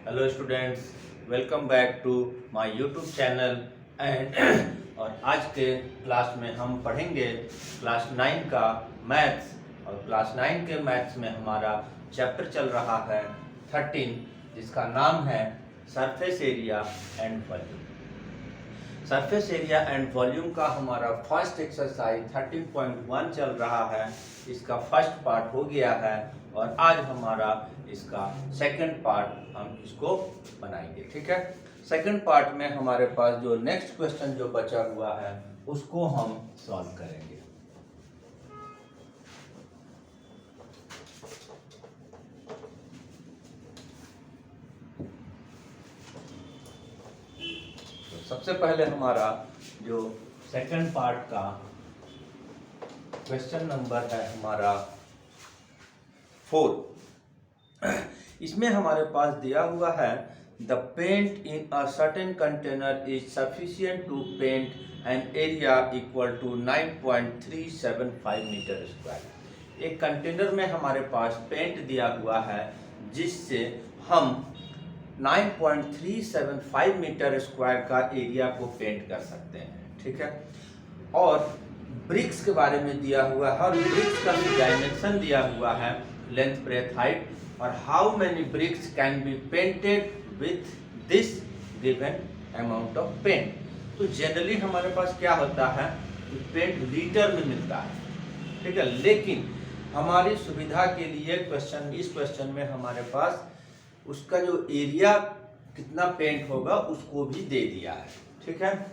Hello students, welcome back to my YouTube channel and और आज के क्लास में हम पढ़ेंगे क्लास 9 का मैथ्स। और क्लास 9 के मैथ्स में हमारा चैप्टर चल रहा है 13, जिसका नाम है surface area and volume. Surface area and volume का हमारा फर्स्ट एक्सरसाइज 13.1 चल रहा है। इसका फर्स्ट पार्ट हो गया है और आज हमारा इसका सेकंड पार्ट हम इसको बनाएंगे। ठीक है, सेकंड पार्ट में हमारे पास जो नेक्स्ट क्वेश्चन जो बचा हुआ है उसको हम सॉल्व करेंगे। तो सबसे पहले हमारा जो सेकंड पार्ट का क्वेश्चन नंबर है हमारा 4। इसमें हमारे पास दिया हुआ है the paint in a certain container is sufficient to paint an area equal to 9.375 metre square. एक कंटेनर में हमारे पास पेंट दिया हुआ है जिससे हम 9.375 मीटर स्क्वायर का एरिया को पेंट कर सकते हैं। ठीक है, और ब्रिक्स के बारे में दिया हुआ है और ब्रिक्स का डायमेंशन दिया हुआ है, लेंथ, ब्रेथ, हाइट, और how many bricks can be painted with this given amount of paint. तो जनरली हमारे पास क्या होता है कि पेंट लीटर में मिलता है। ठीक है, लेकिन हमारी सुविधा के लिए इस क्वेश्चन में हमारे पास उसका जो एरिया कितना पेंट होगा उसको भी दे दिया है। ठीक है,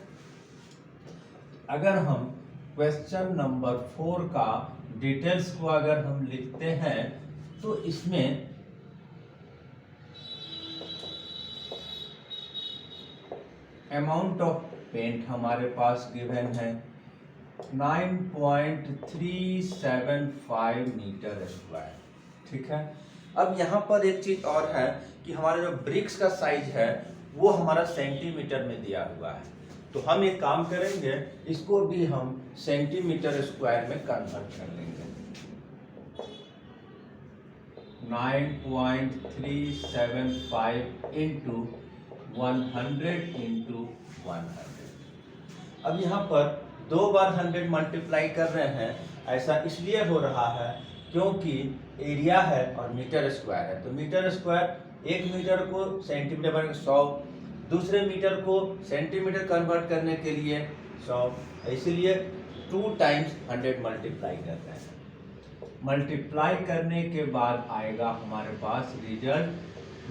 अगर हम क्वेश्चन नंबर 4 का डिटेल्स को अगर हम लिखते हैं तो इसमें अमाउंट ऑफ पेंट हमारे पास गिवन है 9.375 मीटर स्क्वायर। ठीक है, अब यहाँ पर एक चीज और है कि हमारा जो ब्रिक्स का साइज है वो हमारा सेंटीमीटर में दिया हुआ है। तो हम एक काम करेंगे, इसको भी हम सेंटीमीटर स्क्वायर में कन्वर्ट कर लेंगे। 9.375 इंटू 100 इंटू 100। अब यहाँ पर 2 बार 100 मल्टीप्लाई कर रहे हैं। ऐसा इसलिए हो रहा है क्योंकि एरिया है और मीटर स्क्वायर है। तो मीटर स्क्वायर, 1 मीटर को सेंटीमीटर पर 100, दूसरे मीटर को सेंटीमीटर कन्वर्ट करने के लिए 100, इसलिए 2 टाइम्स 100 मल्टीप्लाई कर रहे हैं। मल्टीप्लाई करने के बाद आएगा हमारे पास रिजल्ट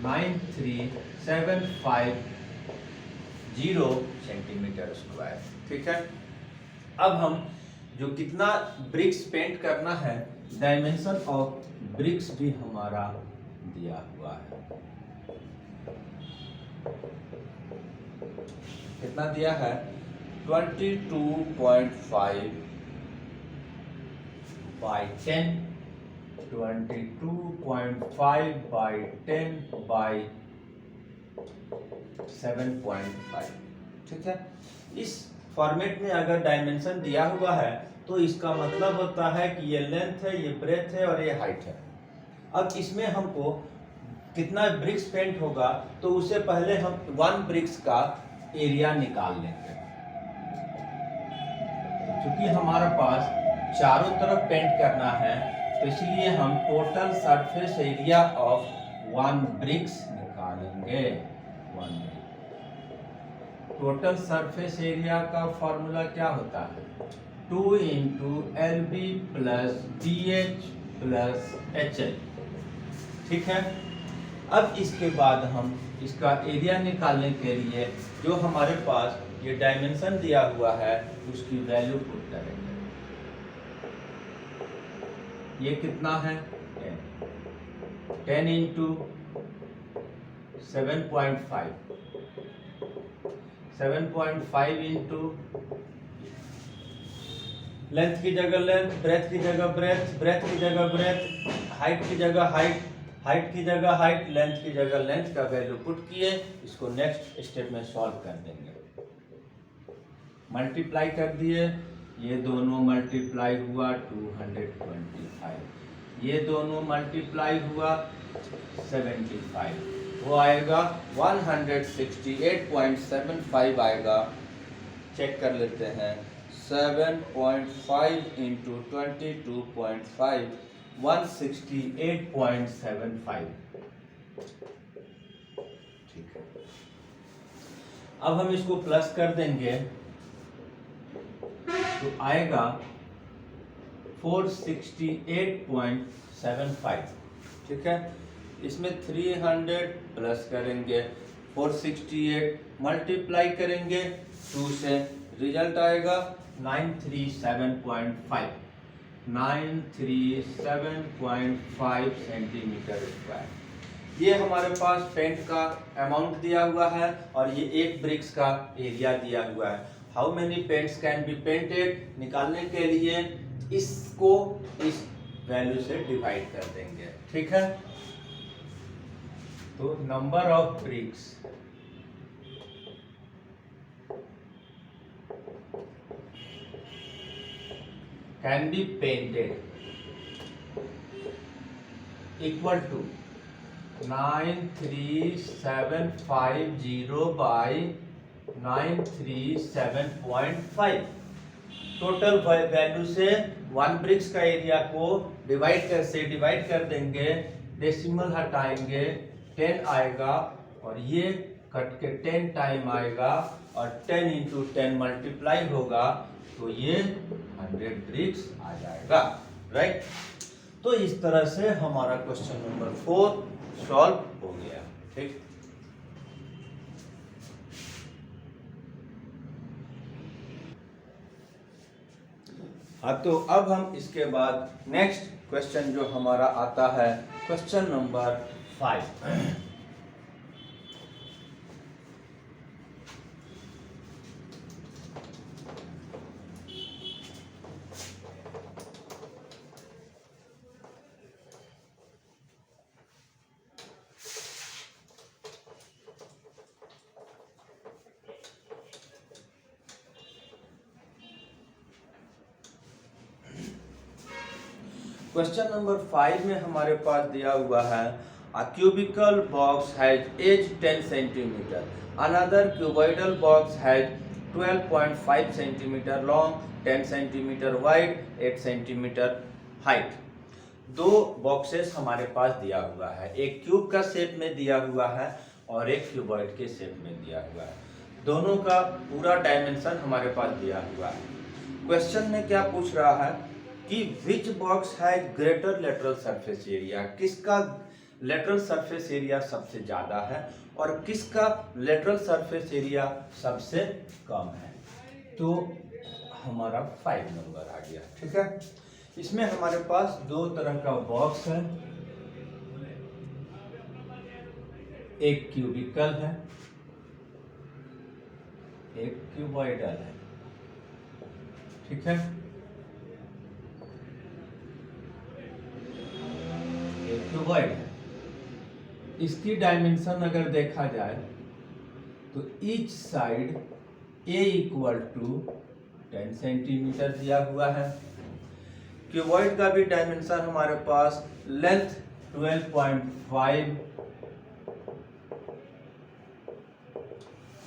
93750 सेंटीमीटर स्क्वायर। ठीक है, अब हम जो कितना ब्रिक्स पेंट करना है, डायमेंशन ऑफ ब्रिक्स भी हमारा दिया हुआ है। कितना दिया है? 22.5 by 10, 22.5 by 10 by 7.5। ठीक है, इस फॉर्मेट में अगर डायमेंशन दिया हुआ है तो इसका मतलब होता है कि ये लेंथ है, ये ब्रेथ है और ये हाइट है। अब इसमें हमको कितना ब्रिक्स पेंट होगा तो उससे पहले हम 1 ब्रिक्स का एरिया निकाल लेंगे। क्योंकि हमारे पास चारों तरफ पेंट करना है तो इसलिए हम total surface area of 1 bricks निकालेंगे। 1 ब्रिक, टोटल सरफेस एरिया का फॉर्मूला क्या होता है? 2 into LB plus DH plus HL। ठीक है, अब इसके बाद हम इसका एरिया निकालने के लिए जो हमारे पास ये डायमेंशन दिया हुआ है उसकी वैल्यू पुट करेंगे। ये कितना है? 10 इंटू 7.5, 7.5 इंटू लेंथ की जगह लेंथ, ब्रेथ की जगह ब्रेथ, ब्रेथ की जगह ब्रेथ, हाइट की जगह हाइट, हाइट की जगह हाइट, लेंथ की जगह लेंथ का वैल्यू पुट किए। इसको नेक्स्ट स्टेप में सॉल्व कर देंगे। मल्टीप्लाई कर दिए, ये दोनों मल्टीप्लाई हुआ 225। ये दोनों मल्टीप्लाई हुआ 75, वो आएगा 168.75 आएगा। चेक कर लेते हैं, 7.5 इंटू 22.5 168.75। ठीक है, अब हम इसको प्लस कर देंगे तो आएगा 468.75। ठीक है, इसमें 300 प्लस करेंगे, 468 मल्टीप्लाई करेंगे 2 से, रिजल्ट आएगा 937.5 सेंटीमीटर स्क्वायर। ये हमारे पास पेंट का अमाउंट दिया हुआ है और ये एक ब्रिक्स का एरिया दिया हुआ है। How many paints can be painted निकालने के लिए इसको इस वैल्यू से डिवाइड कर देंगे। ठीक है, तो number of bricks can be painted equal to 93,750 by 937.5। Total value से वन ब्रिक्स का एरिया को डिवाइड कर देंगे, डेसिमल हटाएंगे 10 आएगा और ये कट के 10 टाइम आएगा और 10 इंटू 10 मल्टीप्लाई होगा तो ये 100 ब्रिक्स आ जाएगा। राइट, तो इस तरह से हमारा क्वेश्चन नंबर 4 सॉल्व हो गया। ठीक, हाँ, तो अब हम इसके बाद नेक्स्ट क्वेश्चन जो हमारा आता है क्वेश्चन नंबर 5। क्वेश्चन नंबर 5 में हमारे पास दिया हुआ है a cubical box has edge 10 centimetre, another cuboidal box has 12.5 centimetre long, 10 centimetre wide, 8 centimetre height. दो बॉक्सेस हमारे पास दिया हुआ है, एक क्यूब का शेप में दिया हुआ है और एक क्यूबॉइड के शेप में दिया हुआ है। दोनों का पूरा डायमेंशन हमारे पास दिया हुआ है। क्वेश्चन में क्या पूछ रहा है कि which box has greater lateral surface area, किसका लेटरल सरफेस एरिया सबसे ज्यादा है और किसका लेटरल सरफेस एरिया सबसे कम है। तो हमारा 5 नंबर आ गया। ठीक है, इसमें हमारे पास दो तरह का बॉक्स है, एक क्यूबिकल है, एक क्यूबॉइडल है। ठीक है, क्यूबॉइड है। इसकी डायमेंशन अगर देखा जाए तो each side A equal to 10 centimetre दिया हुआ है। क्यूबॉइड का भी डायमेंशन हमारे पास लेंथ 12.5,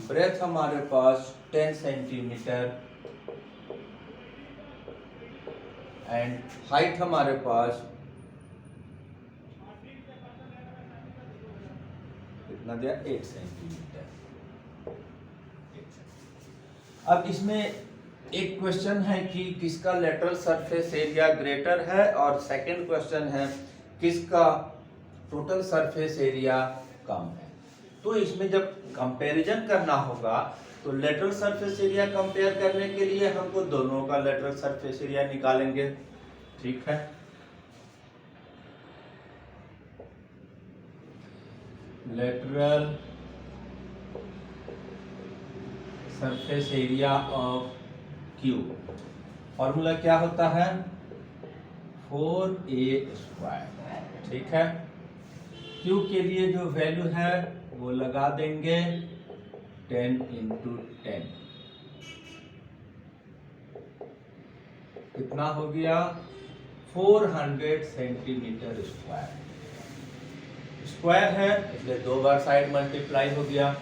ब्रेथ हमारे पास 10 सेंटीमीटर एंड हाइट हमारे पास कितना दिया, 8 सेंटीमीटर। अब इसमें एक क्वेश्चन है कि किसका लेटरल सरफेस एरिया ग्रेटर है और सेकंड क्वेश्चन है किसका टोटल सरफेस एरिया कम है। तो इसमें जब कंपैरिजन करना होगा तो लेटरल सरफेस एरिया कंपेयर करने के लिए हमको दोनों का लेटरल सरफेस एरिया निकालेंगे। ठीक है, lateral surface area of cube formula क्या होता है, 4a²। ठीक है, क्यूब के लिए जो वैल्यू है वो लगा देंगे 10 इंटू 10, कितना हो गया 400 सेंटीमीटर स्क्वायर। स्क्वायर है इसलिए 2 बार साइड मल्टीप्लाई हो गया।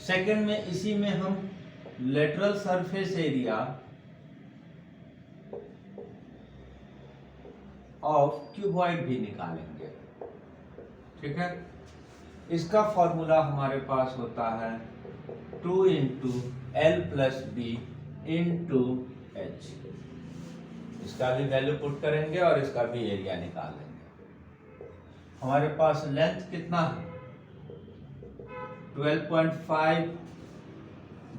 सेकंड में इसी में हम lateral surface area of cuboid भी निकालेंगे। ठीक है, इसका फॉर्मूला हमारे पास होता है 2 into L plus B into H. इसका भी वैल्यू पुट करेंगे और इसका भी एरिया निकाल लेंगे। हमारे पास लेंथ कितना है 12.5,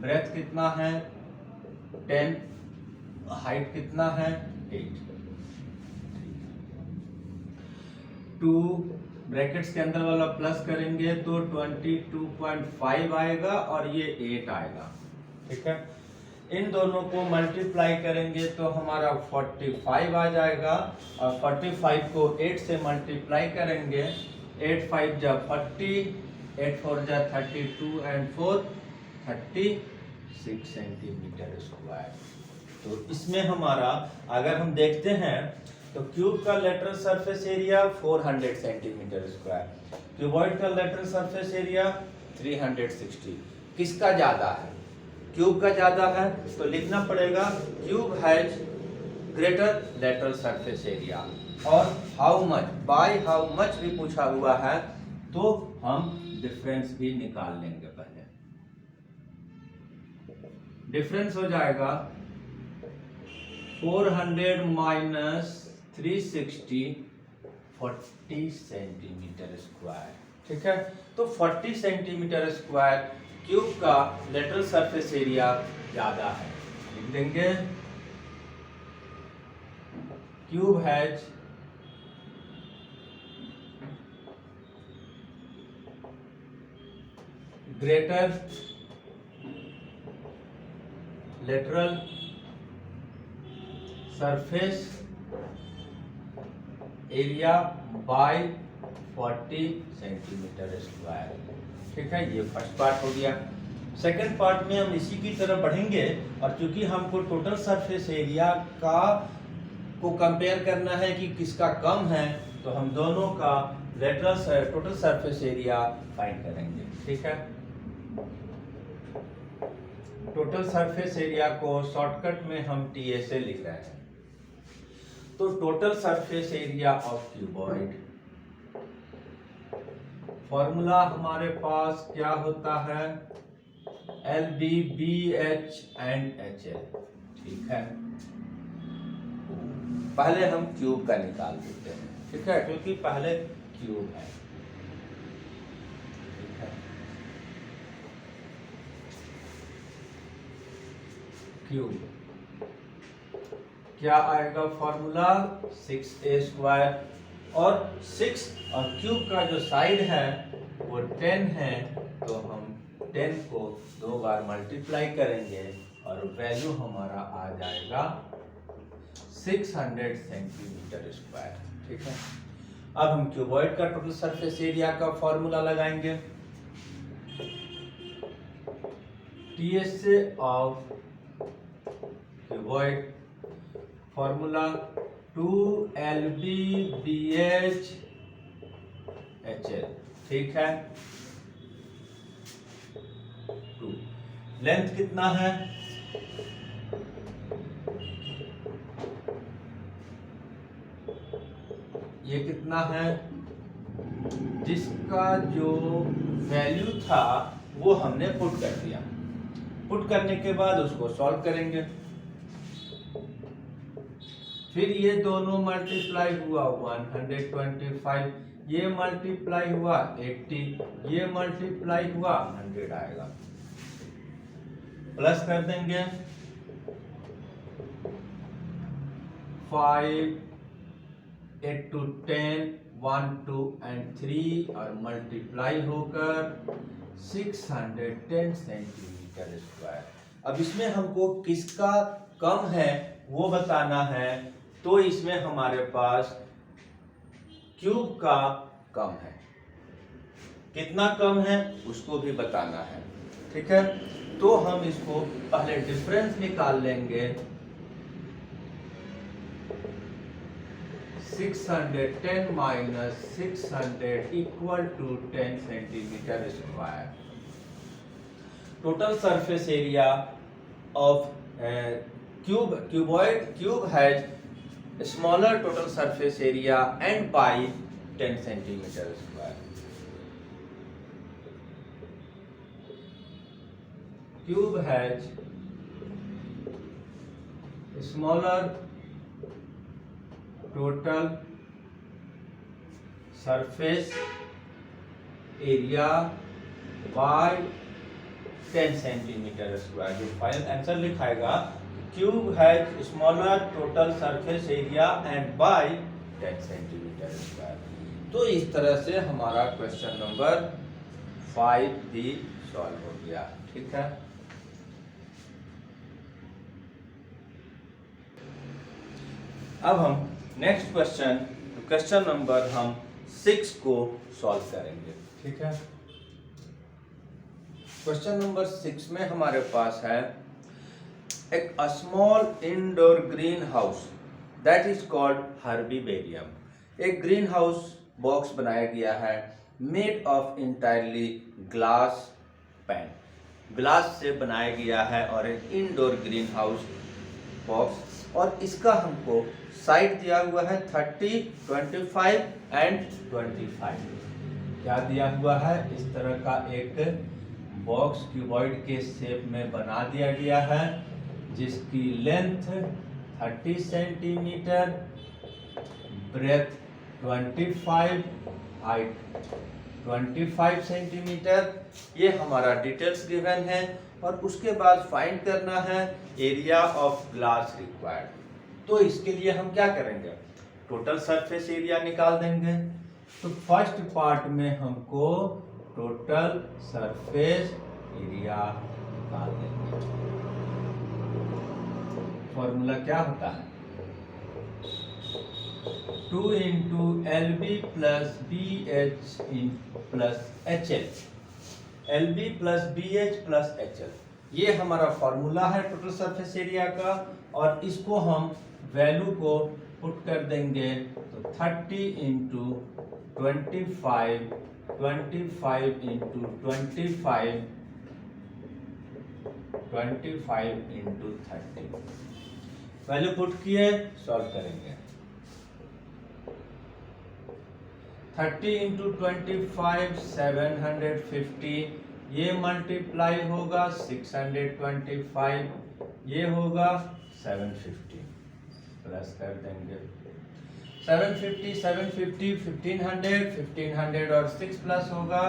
ब्रेथ कितना है 10, हाइट कितना है 8। 2 ब्रैकेट्स के अंदर वाला प्लस करेंगे तो 22.5 आएगा और ये 8 आएगा। ठीक है, इन दोनों को मल्टीप्लाई करेंगे तो हमारा 45 आ जाएगा और 45 को 8 से मल्टीप्लाई करेंगे। 8 5 जा 40, 8 4 जा 32 एंड 4 36 सेंटीमीटर स्क्वायर। तो इसमें हमारा अगर हम देखते हैं तो क्यूब का lateral surface area 400 centimetre square, cuboid का लेटरल सरफेस एरिया 360। किसका ज्यादा है? क्यूब का ज्यादा है, तो लिखना पड़ेगा cube has greater lateral surface area. और how much, by how much भी पूछा हुआ है तो हम डिफरेंस भी निकाल लेंगे। पहले डिफरेंस हो जाएगा 400 माइनस 360, 40 सेंटीमीटर स्क्वायर। ठीक है, तो 40 सेंटीमीटर स्क्वायर क्यूब का लेटरल सरफेस एरिया ज्यादा है। लिख देंगे cube has greater lateral surface area bye 40 centimetre square. ठीक है, ये फर्स्ट पार्ट हो गया। सेकंड पार्ट में हम इसी की तरफ बढ़ेंगे और चूंकि हमको टोटल सरफेस एरिया का को कंपेयर करना है कि किसका कम है, तो हम दोनों का lateral total surface area find करेंगे। ठीक है, टोटल सरफेस एरिया को शॉर्टकट में हम TA से लिख रहे हैं। तो total surface area of cuboid, formula हमारे पास क्या होता है LB BH एंड HL। ठीक है, पहले हम क्यूब का निकाल देते हैं। ठीक है, क्योंकि पहले क्यूब है। ठीक है, क्यूब क्या आएगा फॉर्मूला 6A स्क्वायर, और 6 और क्यूब का जो साइड है वो 10 है, तो हम 10 को 2 बार मल्टीप्लाई करेंगे और वैल्यू हमारा आ जाएगा 600 सेंटीमीटर स्क्वायर। ठीक है, अब हम क्यूबॉइड का टोटल सरफेस एरिया का फॉर्मूला लगाएंगे। TSA of cuboid formula 2LB BH HL। ठीक है, 2 लेंथ कितना है ये कितना है, जिसका जो वैल्यू था वो हमने पुट कर दिया। पुट करने के बाद उसको सॉल्व करेंगे। फिर ये दोनों मल्टीप्लाई हुआ 125, ये मल्टीप्लाई हुआ 80, ये मल्टीप्लाई हुआ 100 आएगा। प्लस कर देंगे 5, 8 to 10, 1, 2 and 3 और मल्टीप्लाई होकर 610 सेंटीमीटर स्क्वायर। अब इसमें हमको किसका कम है वो बताना है, तो इसमें हमारे पास क्यूब का कम है। कितना कम है उसको भी बताना है। ठीक है, तो हम इसको पहले डिफरेंस निकाल लेंगे। 610 minus 600 equal to 10 centimeter square. Total surface area of cube has smaller total surface area and by 10 centimeter square. Cube has smaller total surface area by 10 centimeter square. जो फाइनल आंसर लिखाएगा cube has smaller total surface area and by 10 centimetre square. तो इस तरह से हमारा question number 5 भी solve हो गया. ठीक है. अब हम नेक्स्ट क्वेश्चन नंबर हम 6 को सॉल्व करेंगे. ठीक है. क्वेश्चन नंबर 6 में हमारे पास है एक small indoor greenhouse that is called herbarium. एक ग्रीन हाउस बॉक्स बनाया गया है made of entirely glass pane. Glass से बनाया गया है और एक इंडोर ग्रीन हाउस बॉक्स, और इसका हमको साइड दिया हुआ है 30, 25 एंड 25. क्या दिया हुआ है? इस तरह का एक बॉक्स क्यूबॉइड के शेप में बना दिया गया है जिसकी length 30 centimetre, breadth 25, height 25 centimetre. ये हमारा डिटेल्स गिवन है. और उसके बाद फाइंड करना है एरिया ऑफ ग्लास रिक्वायर्ड. तो इसके लिए हम क्या करेंगे? टोटल सरफेस एरिया निकाल देंगे. तो फर्स्ट पार्ट में हमको टोटल सरफेस एरिया निकाल देंगे. फॉर्मूला क्या होता है? 2 into LB plus BH plus HL. LB plus BH plus HL ये हमारा फॉर्मूला है टोटल सरफेस एरिया का. और इसको हम वैल्यू को पुट कर देंगे तो 30 into 25, 25 into 25, 25 into 30. Value put किए, सॉल्व करेंगे. 30 इंटू 25 750. ये मल्टीप्लाई होगा 625, ये होगा 750. प्लस कर देंगे 750, 750, 1500, 1500 और 6 प्लस होगा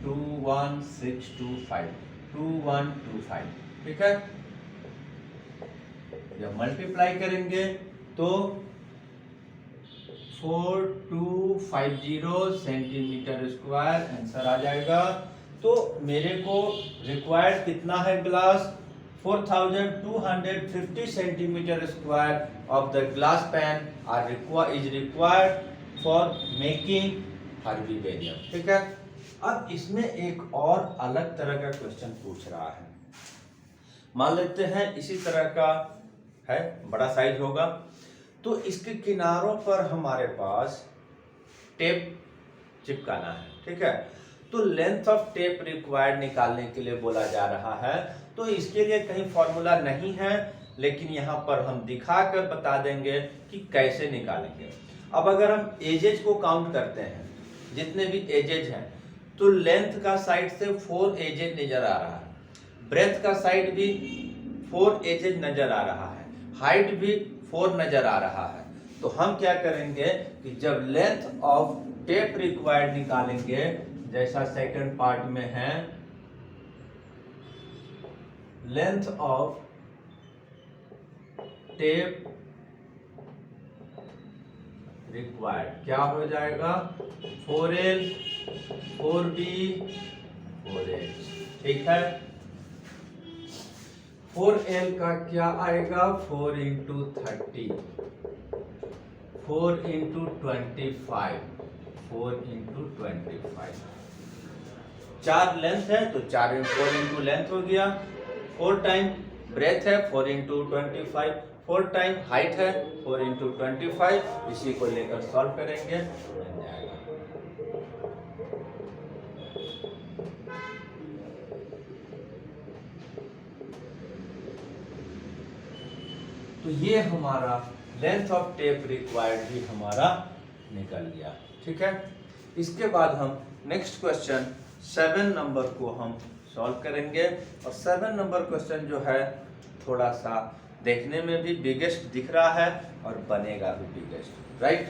21625, 2125. ठीक है. जब मल्टीप्लाई करेंगे तो 4250 सेंटीमीटर स्क्वायर आंसर आ जाएगा. तो मेरे को रिक्वायर्ड कितना है glass? 4250 centimetre square of the glass pane is required for making herbarium. ठीक है. अब इसमें एक और अलग तरह का क्वेश्चन पूछ रहा है. मान लेते हैं इसी तरह का है, बड़ा साइज होगा. तो इसके किनारों पर हमारे पास टेप चिपकाना है. ठीक है. तो लेंथ ऑफ टेप रिक्वायर्ड निकालने के लिए बोला जा रहा है. तो इसके लिए कहीं फॉर्मूला नहीं है, लेकिन यहाँ पर हम दिखाकर बता देंगे कि कैसे निकालेंगे. अब अगर हम एजेज को काउंट करते हैं, जितने भी एजेज हैं, तो लेंथ का साइड से 4 एजेज नजर आ रहा है, ब्रेथ का साइड भी 4 एजेज नजर आ रहा है, हाइट भी 4 नजर आ रहा है. तो हम क्या करेंगे कि जब लेंथ ऑफ टेप रिक्वायर्ड निकालेंगे, जैसा सेकंड पार्ट में है, लेंथ ऑफ टेप रिक्वायर्ड क्या हो जाएगा? 4L, 4B, 4H. ठीक है. 4L का क्या आएगा? 4 इंटू 30, 4 इंटू 25, 4 इंटू 25. 4 लेंथ है तो 4 इंटू लेंथ हो गया. 4 टाइम ब्रेथ है 4 इंटू 25, 4 टाइम हाइट है, 4 इंटू 25, इसी को लेकर सॉल्व करेंगे, बन जाएगा। तो ये हमारा लेंथ ऑफ टेप रिक्वायर्ड भी हमारा निकल गया। ठीक है, इसके बाद हम नेक्स्ट क्वेश्चन 7 नंबर को हम सॉल्व करेंगे। और 7 नंबर क्वेश्चन जो है थोड़ा सा देखने में भी बिगेस्ट दिख रहा है और बनेगा भी बिगेस्ट, राइट।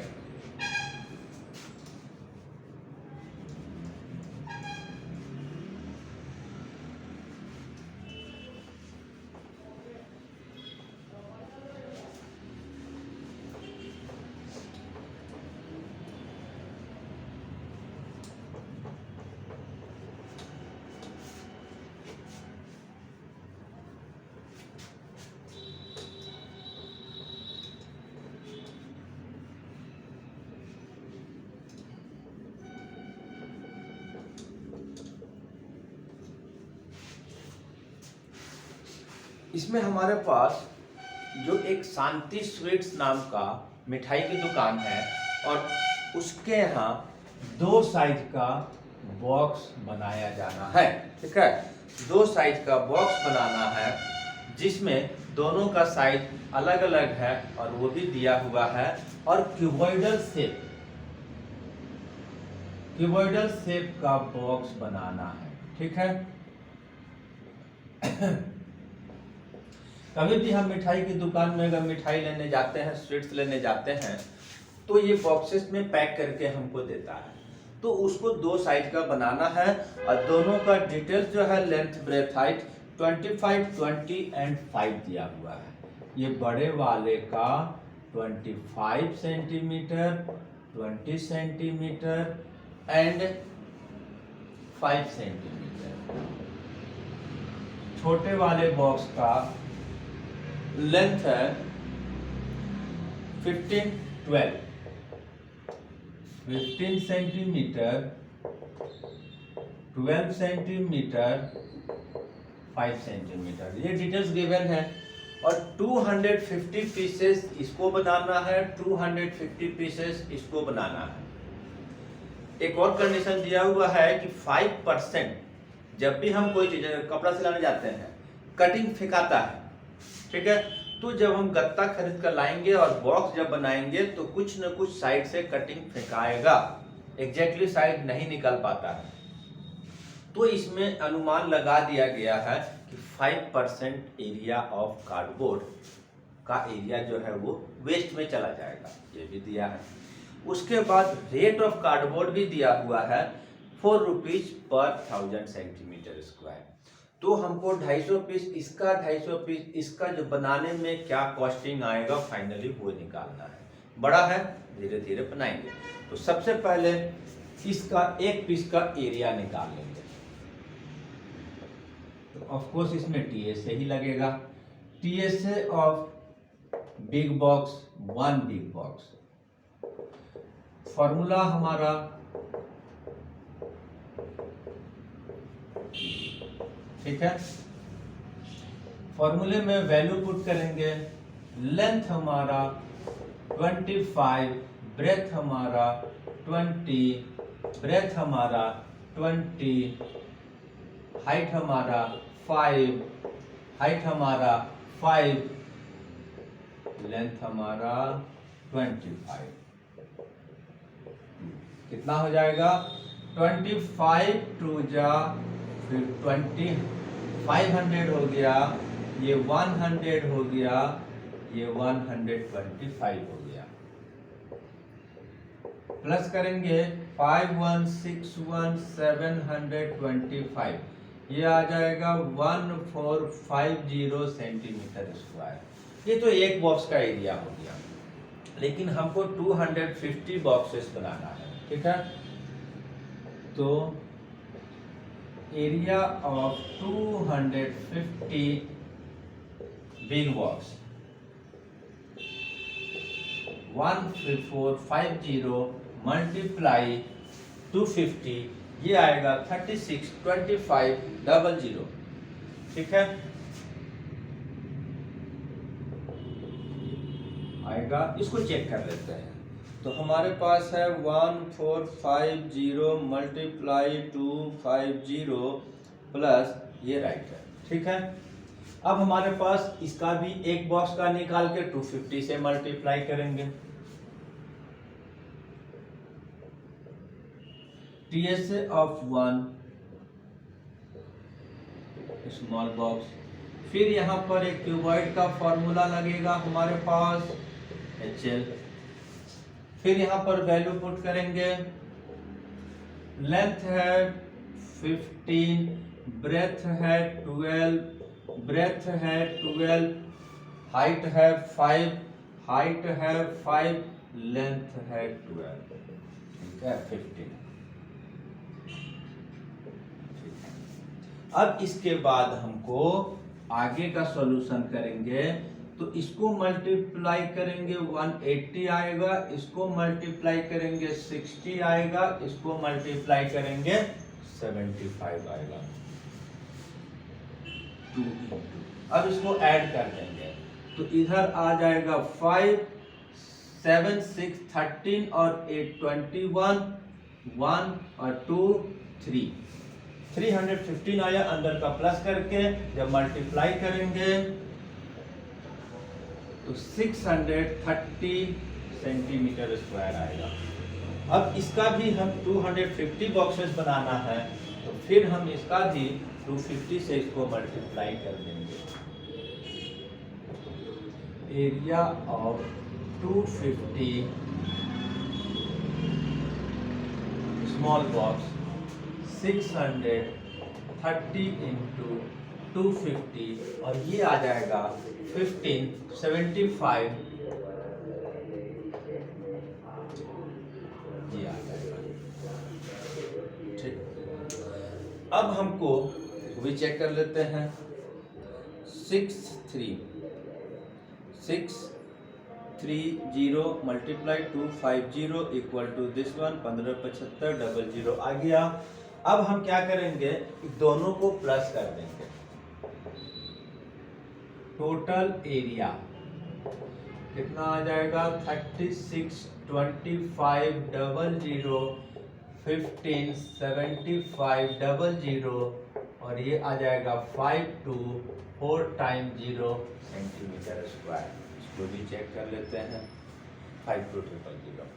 इसमें हमारे पास जो एक शांति स्वीट्स नाम का मिठाई की दुकान है और उसके यहाँ 2 साइज का बॉक्स बनाया जाना है। ठीक है, 2 साइज का बॉक्स बनाना है जिसमें दोनों का साइज अलग अलग है और वो भी दिया हुआ है, और क्यूबॉइडल शेप का बॉक्स बनाना है। ठीक है, कभी भी हम मिठाई की दुकान में अगर मिठाई लेने जाते हैं, स्वीट्स लेने जाते हैं, तो ये बॉक्सेस में पैक करके हमको देता है। तो उसको 2 साइज का बनाना है और दोनों का डिटेल्स जो है लेंथ ब्रेथ हाइट 25, 20 एंड 5 दिया हुआ है। ये बड़े वाले का 25 सेंटीमीटर, 20 सेंटीमीटर एंड 5 सेंटीमीटर। छोटे वाले बॉक्स का लेंथ है 15 सेंटीमीटर, 12 सेंटीमीटर, 5 सेंटीमीटर, ये डिटेल्स गिवन है। और 250 पीसेस इसको बनाना है, 250 पीसेस इसको बनाना है। एक और कंडीशन दिया हुआ है कि 5% जब भी हम कोई चीज कपड़ा सिलाने जाते हैं, कटिंग फेंकाता है। ठीक है, तो जब हम गत्ता खरीद कर लाएंगे और बॉक्स जब बनाएंगे तो कुछ न कुछ साइड से कटिंग फेंकाएगा, एग्जैक्टली साइड नहीं निकल पाता है। तो इसमें अनुमान लगा दिया गया है कि 5% एरिया ऑफ कार्डबोर्ड का एरिया जो है वो वेस्ट में चला जाएगा, ये भी दिया है। उसके बाद रेट ऑफ कार्डबोर्ड भी दिया हुआ है 4 रुपीज पर 1000 सेंटीमीटर स्क्वायर। तो हमको 250 पीस इसका, 250 पीस इसका जो बनाने में क्या कॉस्टिंग आएगा फाइनली वो निकालना है। बड़ा है, धीरे धीरे बनाएंगे। तो सबसे पहले इसका 1 पीस का एरिया निकाल लेंगे। तो ऑफ कोर्स इसमें टीएसए ही लगेगा। TSA of big box 1 big box, formula हमारा ठीक है, फॉर्मूले में वैल्यू पुट करेंगे। लेंथ हमारा 25, ब्रेथ हमारा 20, ब्रेथ हमारा 20, हाइट हमारा 5, हाइट हमारा 5, लेंथ हमारा 25। कितना हो जाएगा? 25 टू जा फिर 20, 500 हो गया, ये 100 हो गया, ये 125 हो गया। प्लस करेंगे 5161 725, ये आ जाएगा 1450 सेंटीमीटर स्क्वायर। ये तो एक बॉक्स का एरिया हो गया, लेकिन हमको 250 बॉक्सेस बनाना है। ठीक है, तो area of 250 big box 1450 multiply 250, ये आएगा 362500। ठीक है, आएगा, इसको चेक कर लेते हैं। तो हमारे पास है 1450 मल्टीप्लाई 250 प्लस ये राइट है, ठीक है। अब हमारे पास इसका भी एक बॉक्स का निकाल के 250 से मल्टीप्लाई करेंगे। TS ऑफ 1 स्मॉल बॉक्स, फिर यहाँ पर एक क्यूबॉइड का फॉर्मूला लगेगा हमारे पास HL, फिर यहाँ पर वैल्यू पुट करेंगे। लेंथ है 15, ब्रेथ है 12, हाइट है 5, लेंथ है 12, ठीक है 15। अब इसके बाद हमको आगे का सॉल्यूशन करेंगे, तो इसको मल्टीप्लाई करेंगे 180 आएगा, इसको मल्टीप्लाई करेंगे 60 आएगा, इसको मल्टीप्लाई करेंगे 75 आएगा। 2 into, अब इसको ऐड कर देंगे तो इधर आ जाएगा 5, 7, 6, 13 और 8 21, 1 और 2 3, 315 आया। अंदर का प्लस करके जब मल्टीप्लाई करेंगे तो 630 सेंटीमीटर स्क्वायर आएगा। अब इसका भी हम 250 बॉक्सेस बनाना है, तो फिर हम इसका भी 250 से इसको मल्टीप्लाई कर देंगे। Area of 250 small box 630 into 250 और ये आ जाएगा 1575, ये आ जाएगा, ठीक। अब हमको भी चेक कर लेते हैं। 630 multiply 250 equal to this one 1575 00 आ गया। अब हम क्या करेंगे, दोनों को प्लस कर देंगे। टोटल एरिया कितना आ जाएगा 36, 25, 00, 15, 75, 00 और ये आ जाएगा 5 to 4 टाइम 0 सेंटीमीटर स्क्वायर। इसको भी चेक कर लेते हैं। 5 to 000।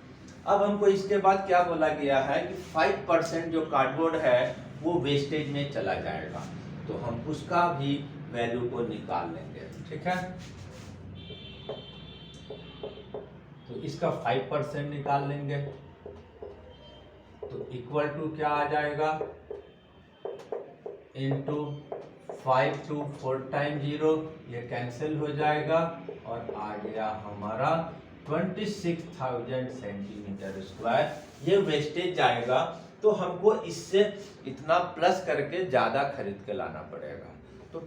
अब हमको इसके बाद क्या बोला गया है कि 5% जो कार्डबोर्ड है वो वेस्टेज में चला जाएगा, तो हम उसका भी वैल्यू को निकाल लेंगे, ठीक है। तो इसका 5% निकाल लेंगे तो इक्वल टू क्या आ जाएगा, इनटू 5 to 4 टाइम 0, ये कैंसिल हो जाएगा और आ गया हमारा 26,000 सेंटीमीटर स्क्वायर। ये वेस्टेज जाएगा, तो हमको इससे इतना प्लस करके ज्यादा खरीद के लाना पड़ेगा। तो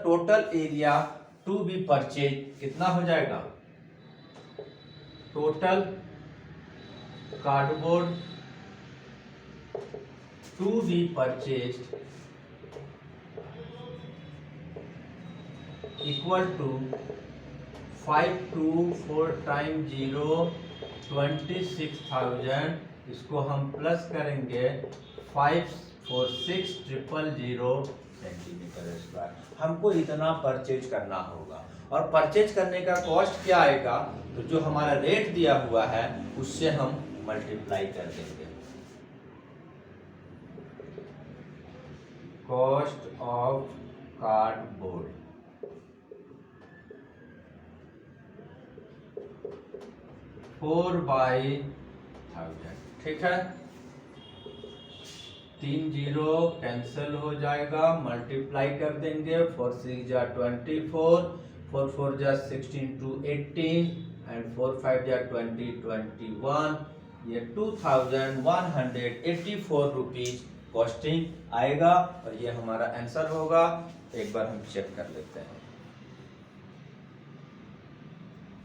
total area to be purchase कितना हो जाएगा, total cardboard to be purchase equal to 5 to 4 time 0 26,000, इसको हम प्लस करेंगे 5, 4, 6, 000 सेंटीमीटर स्क्वायर। हमको इतना परचेज करना होगा और परचेज करने का कॉस्ट क्या आएगा, तो जो हमारा रेट दिया हुआ है उससे हम मल्टीप्लाई कर देंगे। कॉस्ट ऑफ कार्डबोर्ड 4/1000, ठीक है। 3 0 कैंसिल हो जाएगा, मल्टीप्लाई कर देंगे। 4 6 जा 24, 4 4 जा 16 to 18 एंड 4 5 जा 20 21। ये 2184 रुपीज कॉस्टिंग आएगा और ये हमारा आंसर होगा। एक बार हम चेक कर लेते हैं।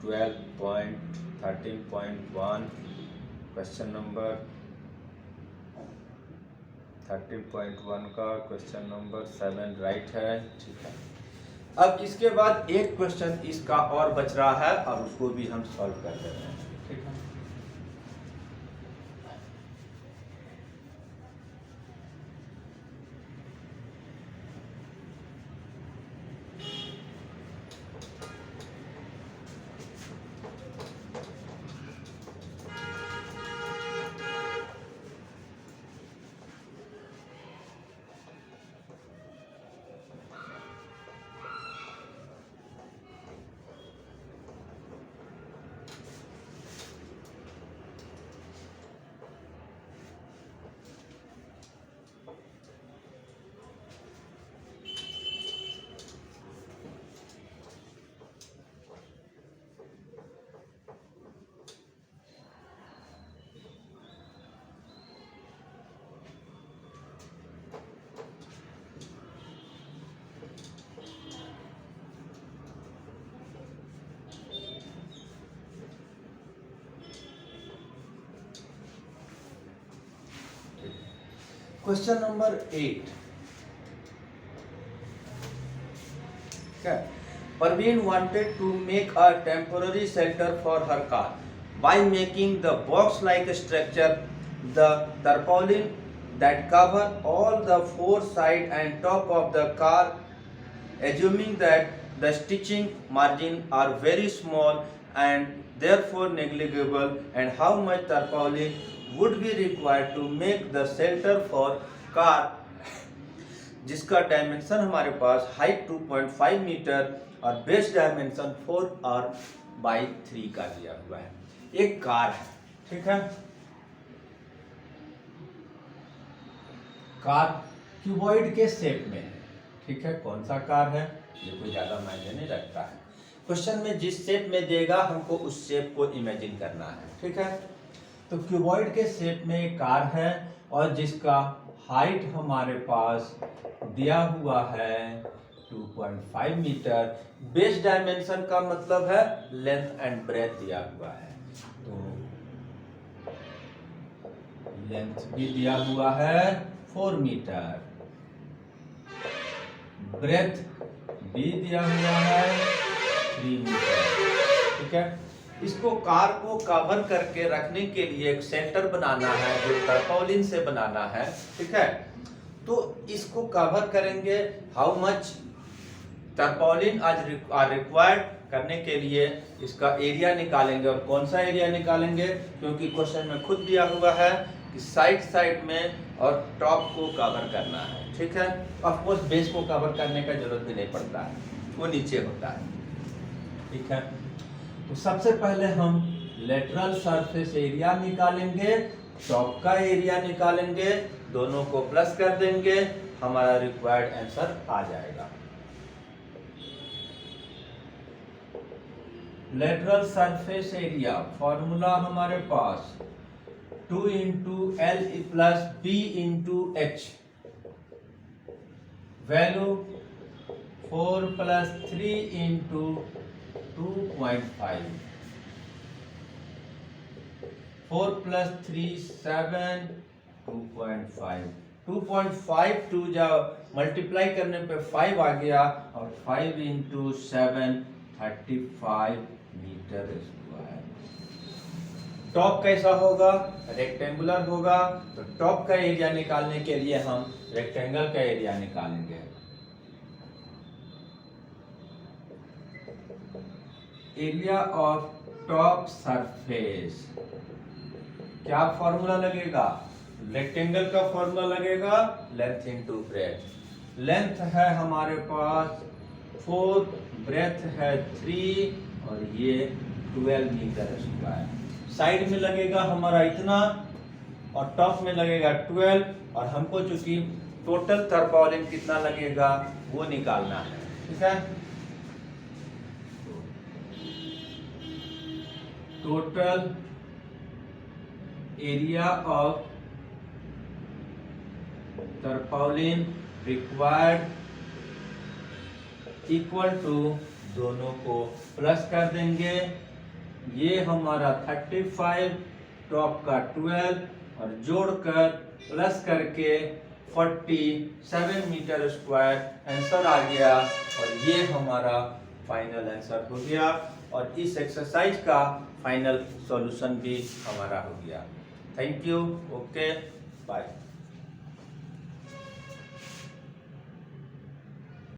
12.13.1 क्वेश्चन नंबर 13.1 का क्वेश्चन नंबर 7 राइट है, ठीक है। अब इसके बाद एक क्वेश्चन इसका और बच रहा है और उसको भी हम सॉल्व कर देते हैं, ठीक है। Question number 8. Okay. Parveen wanted to make a temporary shelter for her car by making the box-like structure, the tarpaulin that cover all the four sides and top of the car, assuming that the stitching margin are very small and therefore negligible, and how much tarpaulin would be required to make the shelter for car, जिसका dimension हमारे पास height 2.5 metre और base dimension 4 और by 3 का दिया हुआ है। एक car है, ठीक है। कार क्यूबॉइड के शेप में है, ठीक है। कौन सा कार है ये कोई ज्यादा मायने नहीं रखता है। क्वेश्चन में जिस शेप में देगा हमको उस शेप को इमेजिन करना है, ठीक है। तो क्यूबॉइड के शेप में एक कार है और जिसका हाइट हमारे पास दिया हुआ है 2.5 मीटर। बेस डायमेंशन का मतलब है लेंथ एंड ब्रेथ दिया हुआ है, तो लेंथ भी दिया हुआ है 4 मीटर, ब्रेथ भी दिया हुआ है 3 मीटर, ठीक है। इसको कार को कवर करके रखने के लिए एक शेल्टर बनाना है जो टर्पोलिन से बनाना है, ठीक है। तो इसको कवर करेंगे, हाउ मच टर्पोलिन आर रिक्वायर्ड करने के लिए इसका एरिया निकालेंगे। और कौन सा एरिया निकालेंगे, क्योंकि क्वेश्चन में खुद दिया हुआ है कि साइड में और टॉप को कवर करना है, ठीक है। ऑफ कोर्स बेस को कवर करने का जरूरत भी नहीं पड़ता है, वो नीचे होता है, ठीक है। तो सबसे पहले हम लेटरल सरफेस एरिया निकालेंगे, टॉप का एरिया निकालेंगे, दोनों को प्लस कर देंगे, हमारा रिक्वायर्ड आंसर आ जाएगा। लेटरल सरफेस एरिया फॉर्मूला हमारे पास 2 into L plus B into H, value 4 plus 3 into 2.5, 4 plus 3 7, 2.5, 2.5 two जब मल्टीप्लाई करने पे 5 आ गया और 5 इंटू 7 35 मीटर स्क्वायर। टॉप कैसा होगा, रेक्टेंगुलर होगा, तो टॉप का एरिया निकालने के लिए हम रेक्टेंगल का एरिया निकालेंगे। एरिया ऑफ टॉप सरफेस, क्या फॉर्मूला लगेगा, रेक्टेंगल का फॉर्मूला लगेगा लेंथ इनटू ब्रेथ। लेंथ है हमारे पास 4, ब्रेथ है 3 और ये 12 मीटर स्क्वायर। साइड में लगेगा हमारा इतना और टॉप में लगेगा 12, और हमको चूंकि टोटल टर्पोलिन कितना लगेगा वो निकालना है, ठीक है। Total area of tarpaulin required equal to, दोनों को प्लस कर देंगे, ये हमारा 35, टॉप का 12 और जोड़कर प्लस करके 47 मीटर स्क्वायर आंसर आ गया और ये हमारा फाइनल आंसर हो गया और इस एक्सरसाइज का फाइनल सॉल्यूशन भी हमारा हो गया। Thank you. Okay bye.